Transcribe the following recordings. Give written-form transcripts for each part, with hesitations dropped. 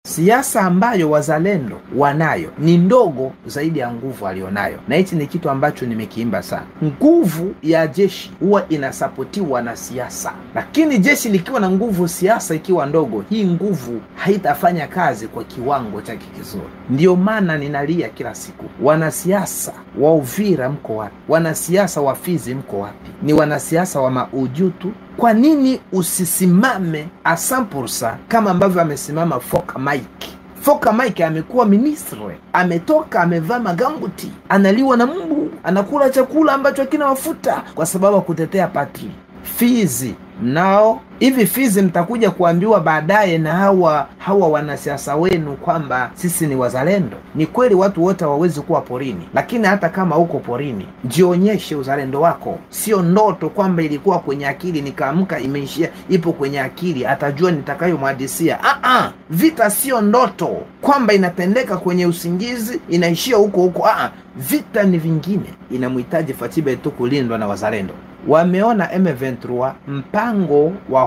Siasa ambayo wazalendo wanayo ni ndogo zaidi ya nguvu alionayo, na hichi ni kitu ambacho nimekiimba sana. Nguvu ya jeshi huwa inasapotiwa na siasa, lakini jeshi likiwa na nguvu, siasa ikiwa ndogo, hii nguvu haitafanya kazi kwa kiwango chake kizuri. Ndio maana ninalia kila siku, wanasiasa wa Uvira mko wapi? Wanasiasa wa Fizi mko wapi? Ni wanasiasa wa maujutu. Kwa nini usisimame 100% kama ambavyo amesimama Foka Mike? Foka Mike amekuwa ministre, ametoka amevaa magambuti, analiwa na mbu, anakula chakula ambacho hakina mafuta kwa sababu kutetea patri. Fizi nao hivi, Fizi mtakuja kuambiwa baadaye na hawa wanasiasa wenu kwamba sisi ni wazalendo. Ni kweli watu wote hawawezi kuwa porini, lakini hata kama uko porini, jionyeshe uzalendo wako. Sio ndoto kwamba ilikuwa kwenye akili nikaamka imeishia, ipo kwenye akili atajua nitakayomhadisia. Vita sio ndoto kwamba inatendeka kwenye usingizi inaishia huko. Vita ni vingine, inamhitaji Fachi Beto kulindwa na wazalendo. Wameona M23 mpango wa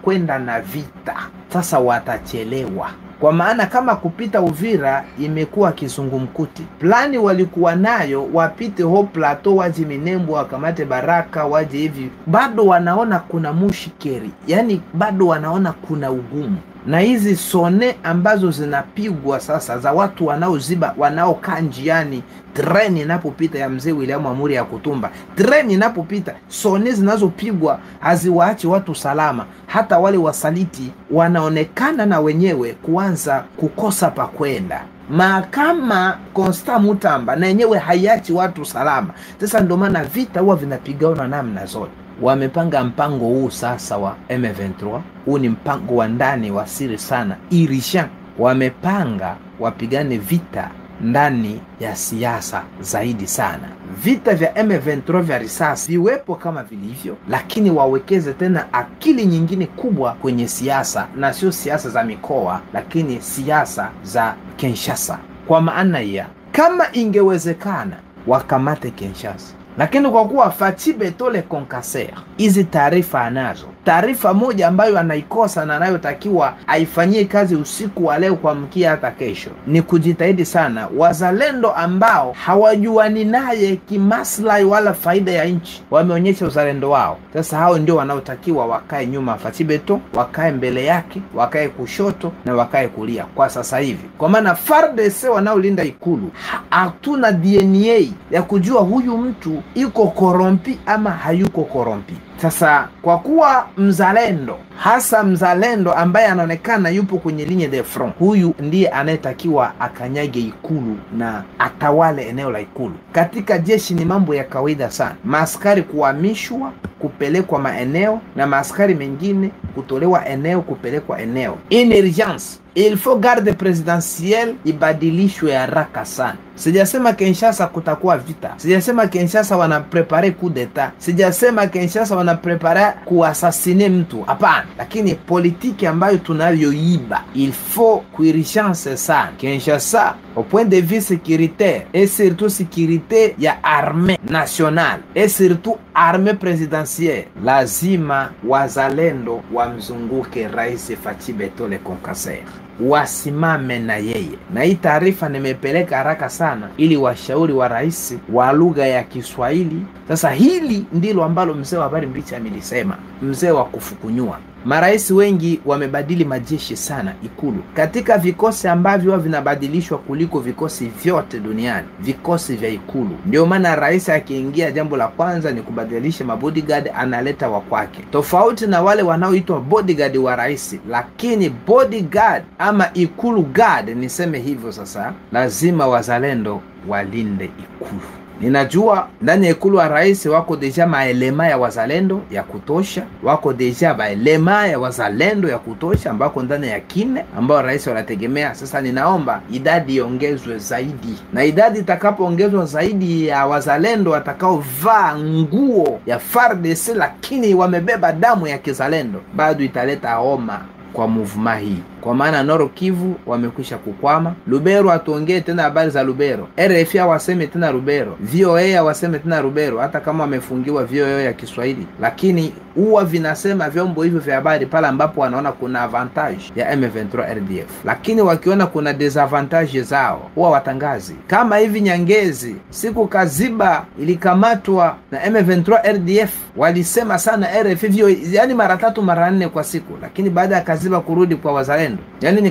kwenda na vita, sasa watachelewa. Kwa maana kama kupita Uvira imekuwa kizungumkuti. Plani walikuwa nayo wapite ho plateau, waje Minembwe, wakamate Baraka, waje hivi, bado wanaona kuna mushikeri, yani bado wanaona kuna ugumu. Na hizi sone ambazo zinapigwa sasa za watu wanaoziba, wanaokaa njiani, treni inapopita ya mzee William Amuri ya Kutumba, treni inapopita, sone zinazopigwa haziwaachi watu salama. Hata wale wasaliti wanaonekana na wenyewe kuanza kukosa pa kwenda. Mahakama Constant Mutamba na yenyewe haiachi watu salama. Sasa ndio maana vita huwa vinapigana namna zote. Wamepanga mpango huu sasa wa M23. Huu ni mpango wa ndani wa siri sana, irisha. Wamepanga wapigane vita ndani ya siasa zaidi sana. Vita vya M23 vya risasi viwepo kama vilivyo, lakini wawekeze tena akili nyingine kubwa kwenye siasa, na sio siasa za mikoa, lakini siasa za Kinshasa. Kwa maana ya kama ingewezekana wakamate Kinshasa, lakini kwa kuwa Fachi Beto le Concaser hizi taarifa anazo, taarifa moja ambayo anaikosa na anayotakiwa aifanyie kazi usiku wa leo kuamkia hata kesho, ni kujitahidi sana wazalendo ambao hawajuani naye kimaslahi wala faida ya nchi, wameonyesha uzalendo wao. Sasa hao ndio wanaotakiwa wakae nyuma Fachi Beto, wakae mbele yake, wakae kushoto na wakae kulia kwa sasa hivi. Kwa maana FARDC wanaolinda ikulu hatuna DNA ya kujua huyu mtu yuko korompi ama hayuko korompi. Sasa kwa kuwa mzalendo, hasa mzalendo ambaye anaonekana yupo kwenye ligne de front, huyu ndiye anayetakiwa akanyage ikulu na atawale eneo la ikulu. Katika jeshi ni mambo ya kawaida sana, maaskari kuhamishwa kupelekwa maeneo na maaskari mengine kutolewa eneo kupelekwa eneo. In urgence il faut garde presidentielle ibadilishwe haraka sana. Sijasema Kinshasa kutakuwa vita, sijasema Kinshasa wanaprepare coup d'etat, sijasema Kinshasa wanaprepare kuasasine mtu, hapana. Lakini politiki ambayo tunayoiba il faut kuirishance sana Kinshasa au point de vue sécuritaire, et surtout sécurité ya armée nationale, et surtout armée présidentielle. Lazima wazalendo wamzunguke Rais Fachi Beto le Concaser, wasimame na yeye. Na hii taarifa nimepeleka haraka sana ili washauri wa rais wa lugha ya Kiswahili. Sasa hili ndilo ambalo mzee wa habari mbichi amelisema, mzee wa kufukunyua. Marais wengi wamebadili majeshi sana ikulu, katika vikosi ambavyo vinabadilishwa kuliko vikosi vyote duniani, vikosi vya ikulu. Ndio maana rais akiingia jambo la kwanza ni kubadilisha mabodyguard, analeta wa kwake, tofauti na wale wanaoitwa bodyguard wa rais. Lakini bodyguard ama ikulu guard, niseme hivyo sasa, lazima wazalendo walinde ikulu. Ninajua ndani ya ikulu wa rais wako deja maelema ya wazalendo ya kutosha, wako deja maelema ya wazalendo ya kutosha ambako ndani ya kine ambao rais wanategemea. Sasa ninaomba idadi iongezwe zaidi, na idadi itakapoongezwa zaidi ya wazalendo watakaovaa nguo ya FARDC lakini wamebeba damu ya kizalendo, bado italeta homa kwa movement hii. kwa maana Nord Kivu wamekwisha kukwama. Lubero hatuongee tena habari za Lubero, RFI waseme tena Lubero, VOA waseme tena Lubero, hata kama wamefungiwa VOA ya Kiswahili, lakini huwa vinasema vyombo hivyo vya habari pale ambapo wanaona kuna avantage ya M23 RDF, lakini wakiona kuna disadvantage zao huwa watangazi. Kama hivi Nyangezi, siku Kaziba ilikamatwa na M23 RDF, walisema sana RFI, yani mara 3 mara 4 kwa siku, lakini baada ya Kaziba kurudi kwa wazalendo, yani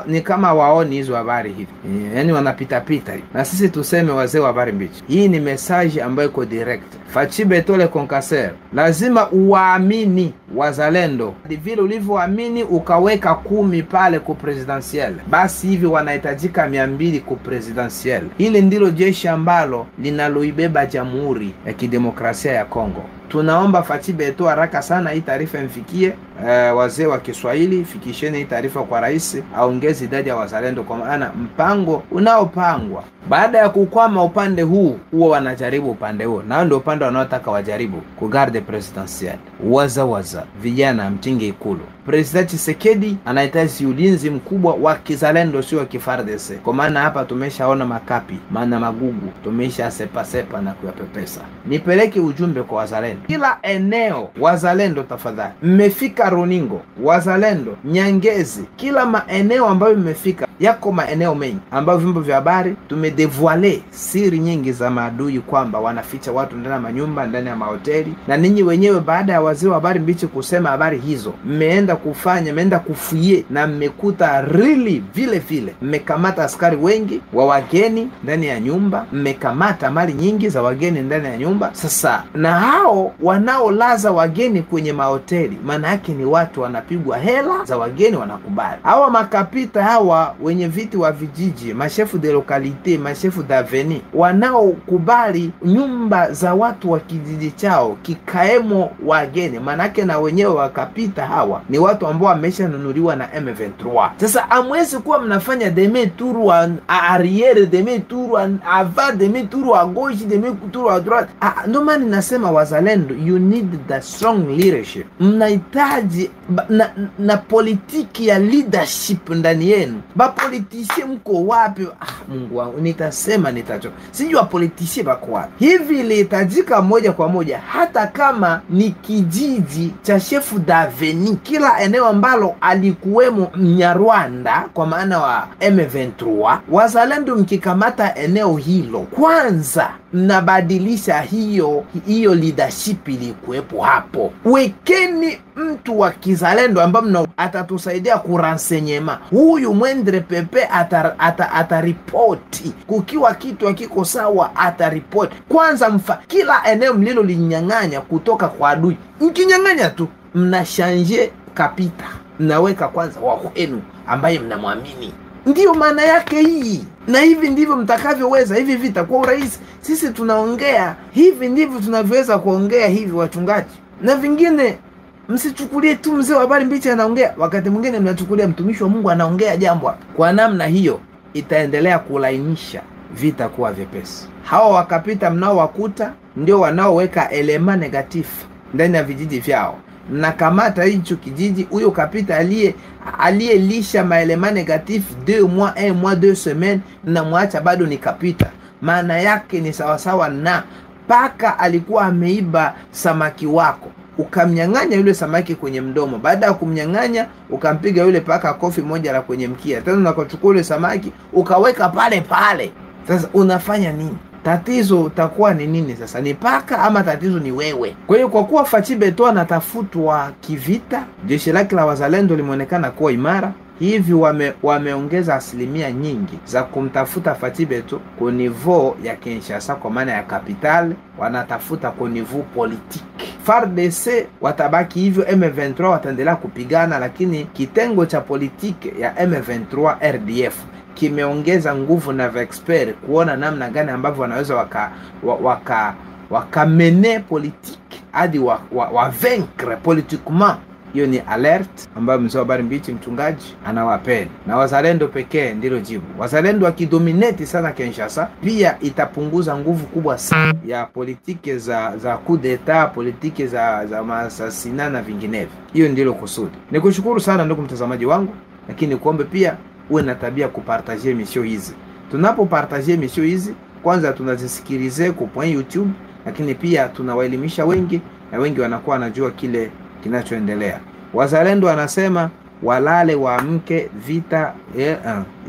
ni kama waoni hizo habari hivi, yani wanapita pita hivi. Na sisi tuseme wazee wa habari mbichi, hii ni message ambayo iko direct. Fachi Betole Konkaser, lazima uwaamini wazalendo vile ulivyoamini ukaweka 10 pale ku presidentiel, basi hivi wanahitajika 200 ku presidentiel. Hili ndilo jeshi ambalo linaloibeba Jamhuri ya Kidemokrasia ya Kongo. Tunaomba Fachi Beto haraka sana hii taarifa imfikie wazee wa Kiswahili, fikisheni hii taarifa kwa rais, aongeze idadi ya wazalendo, kwa maana mpango unaopangwa baada ya kukwama upande huu huo wanajaribu upande huo, na ndio upande wanaotaka wajaribu ku garde presidentielle. Waza vijana mtinge ikulu. President Tshisekedi anahitaji ulinzi mkubwa wa kizalendo, sio wa kifardese, kwa maana hapa tumeshaona makapi, maana magugu tumesha sepa na kuyapepesa. Nipeleke ujumbe kwa wazalendo kila eneo. Wazalendo tafadhali, mmefika Runingo, wazalendo Nyangezi, kila maeneo ambayo mmefika, yako maeneo mengi ambayo vyombo vya habari tumedevoile siri nyingi za maadui, kwamba wanaficha watu ndani ya manyumba, ndani ya mahoteli. Na ninyi wenyewe baada ya wazee wa habari mbichi kusema habari hizo, mmeenda kufuye na mmekuta really vile mmekamata askari wengi wa wageni ndani ya nyumba, mmekamata mali nyingi za wageni ndani ya nyumba. Sasa na hao wanaolaza wageni kwenye mahoteli, maana yake ni watu wanapigwa hela za wageni, wanakubali. Hawa makapita hawa wenye viti wa vijiji, mashefu de lokalite, mashefu d'avenue, wanaokubali nyumba za watu wa kijiji chao kikaemo wageni, maana yake na wenyewe wakapita hawa ni watu ambao wameshanunuliwa na M23. Sasa amwezi kuwa mnafanya demi tour à arrière, demi tour avant, demi tour à gauche, demi tour à droite. Ndio maana ninasema wazalendo, you need the strong leadership. Mnahitaji na politiki ya leadership ndani yenu. Ba politisie mko wapi? Mungu wangu, nitasema nitacho. Sijui politisie bako wapi. Hivi ilihitajika moja kwa moja, hata kama ni kijiji cha shefu d'avenue, kila eneo ambalo alikuwemo Mnyarwanda kwa maana wa M23, wazalendo mkikamata eneo hilo, kwanza mnabadilisha hiyo leadership ilikuwepo hapo. Wekeni mtu wa kizalendo ambaye atatusaidia kuransenyema. Huyu Mwendre Pepe ataripoti kukiwa kitu hakiko sawa, ataripoti. Kwanza kila eneo mlilo linyang'anya kutoka kwa adui, mkinyang'anya tu mnashanje kapita, mnaweka kwanza wa kwenu ambaye mnamwamini. Ndiyo maana yake hii, na hivi ndivyo mtakavyoweza hivi vita kwa urahisi. Sisi tunaongea hivi ndivyo tunavyoweza kuongea hivi, wachungaji. Na vingine msichukulie tu mzee wa habari mbichi anaongea, wakati mwingine mnachukulia mtumishi wa Mungu anaongea jambo. Kwa namna hiyo itaendelea kulainisha vita kuwa vyepesi. Hawa wakapita mnaowakuta ndio wanaoweka elema negatifu ndani ya vijiji vyao. Mnakamata hicho kijiji, huyo kapita aliyelisha maelema negatifu 2 mois, 1 mois, 2 semaines, na mwacha bado ni kapita. Maana yake ni sawasawa na paka alikuwa ameiba samaki wako, ukamnyang'anya yule samaki kwenye mdomo. Baada ya kumnyang'anya, ukampiga yule paka kofi moja la kwenye mkia. Tena unakochukua yule samaki ukaweka pale pale. Sasa unafanya nini? Tatizo utakuwa ni nini sasa? Ni paka ama tatizo ni wewe? Kwa hiyo kwa kuwa Fachi Beto anatafutwa kivita, jeshi lake la wazalendo limeonekana kuwa imara, hivi wameongeza asilimia nyingi za kumtafuta Fachi Beto kwa niveau ya Kinshasa, kwa maana ya capital. Wanatafuta kwa niveau politique. FARDC watabaki hivyo, M23 wataendelea kupigana, lakini kitengo cha politike ya M23 RDF kimeongeza nguvu na expert kuona namna gani ambavyo wanaweza wakamene politique hadi vaincre politiquement. Hiyo ni alert ambayo mzee wa habari mbichi mchungaji anawapeni, na wazalendo pekee ndilo jibu. Wazalendo wakidominate sana Kinshasa, pia itapunguza nguvu kubwa sana ya politike za coup d'etat, politike za masasina na vinginevyo. Hiyo ndilo kusudi. Nikushukuru sana ndugu mtazamaji wangu. lakini kuombe pia uwe na tabia kupartager emission hizi. Tunapopartager emission hizi, kwanza tunazisikilize kwa YouTube, lakini pia tunawaelimisha wengi na wengi wanakuwa wanajua kile kinachoendelea. Wazalendo wanasema walale waamke, vita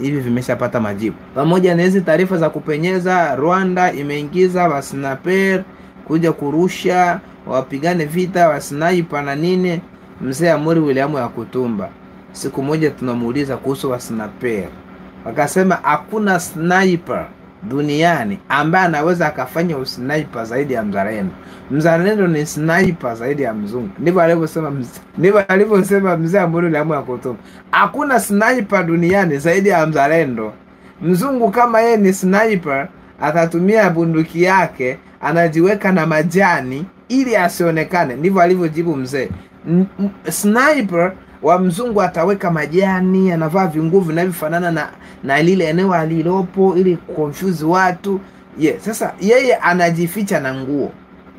hivi vimeshapata majibu. Pamoja na hizi taarifa za kupenyeza, Rwanda imeingiza wasnaper kuja kurusha wapigane vita wa sniper na nini. Mzee Amuri William Yakutumba siku moja tunamuuliza kuhusu wa sniper, wakasema hakuna sniper duniani ambaye anaweza akafanya usniper zaidi ya mzalendo. Mzalendo ni sniper zaidi ya mzungu. Ndivyo alivyosema mzee Amuri William Yakutumba. Hakuna sniper duniani zaidi ya mzalendo. Mzungu kama yeye ni sniper, atatumia bunduki yake, anajiweka na majani ili asionekane. Ndivyo alivyojibu mzee. Sniper wa mzungu ataweka majani, anavaa vinguo vinavyofanana na lile eneo alilopo ili confuse watu. Sasa yeye anajificha na nguo.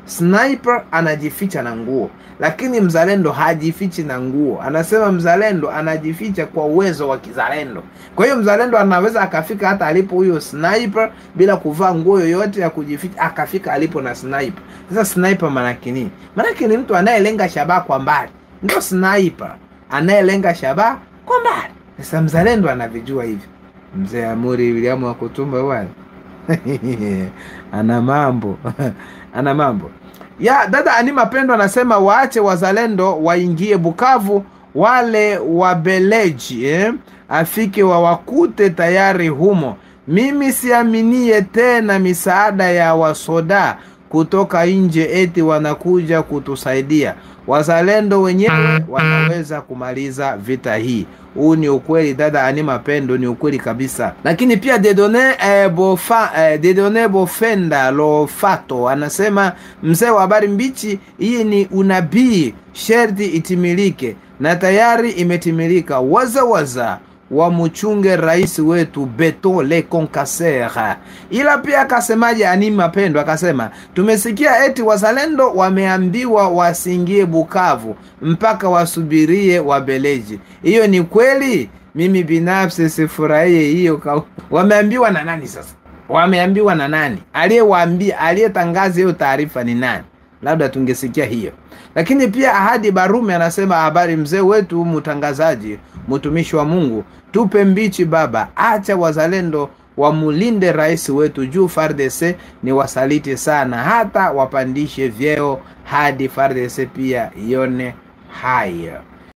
Sniper anajificha na nguo, lakini mzalendo hajifichi na nguo. Anasema mzalendo anajificha kwa uwezo wa kizalendo. Kwa hiyo mzalendo anaweza akafika hata alipo huyo sniper bila kuvaa nguo yoyote ya kujificha, akafika alipo na sniper. Sasa sniper manake nini? Manake ni mtu anayelenga shabaha kwa mbali. Ndio sniper, anayelenga shabaha kwa mbali. Sasa mzalendo anavijua hivi. Mzee Amuri William Yakutumba bwana ana mambo ana mambo. Dada Ani Mapendo anasema waache wazalendo waingie Bukavu, wale wabeleji afike wawakute tayari humo. Mimi siaminie tena misaada ya wasoda kutoka nje eti wanakuja kutusaidia. Wazalendo wenyewe wanaweza kumaliza vita hii. Huu ni ukweli dada Ani Mapendo, ni ukweli kabisa. Lakini pia Dedone Bofenda Lofato anasema mzee wa habari mbichi, hii ni unabii, sherti itimilike na tayari imetimilika. Waza wamuchunge rais wetu Beton Le Concasseur. Ila pia akasemaje Ani Mapendo, akasema tumesikia eti wazalendo wameambiwa wasingie Bukavu mpaka wasubirie wabeleji. Hiyo ni kweli? Mimi binafsi sifurahie hiyo. Wameambiwa na nani sasa? Wameambiwa na nani? Aliyewaambia, aliyetangaza hiyo taarifa ni nani? Labda tungesikia hiyo. Lakini pia Ahadi Barume anasema habari mzee wetu mtangazaji, mtumishi wa Mungu, tupe mbichi baba, acha wazalendo wamulinde rais wetu juu FARDC ni wasaliti sana, hata wapandishe vyeo hadi FARDC pia ione haya.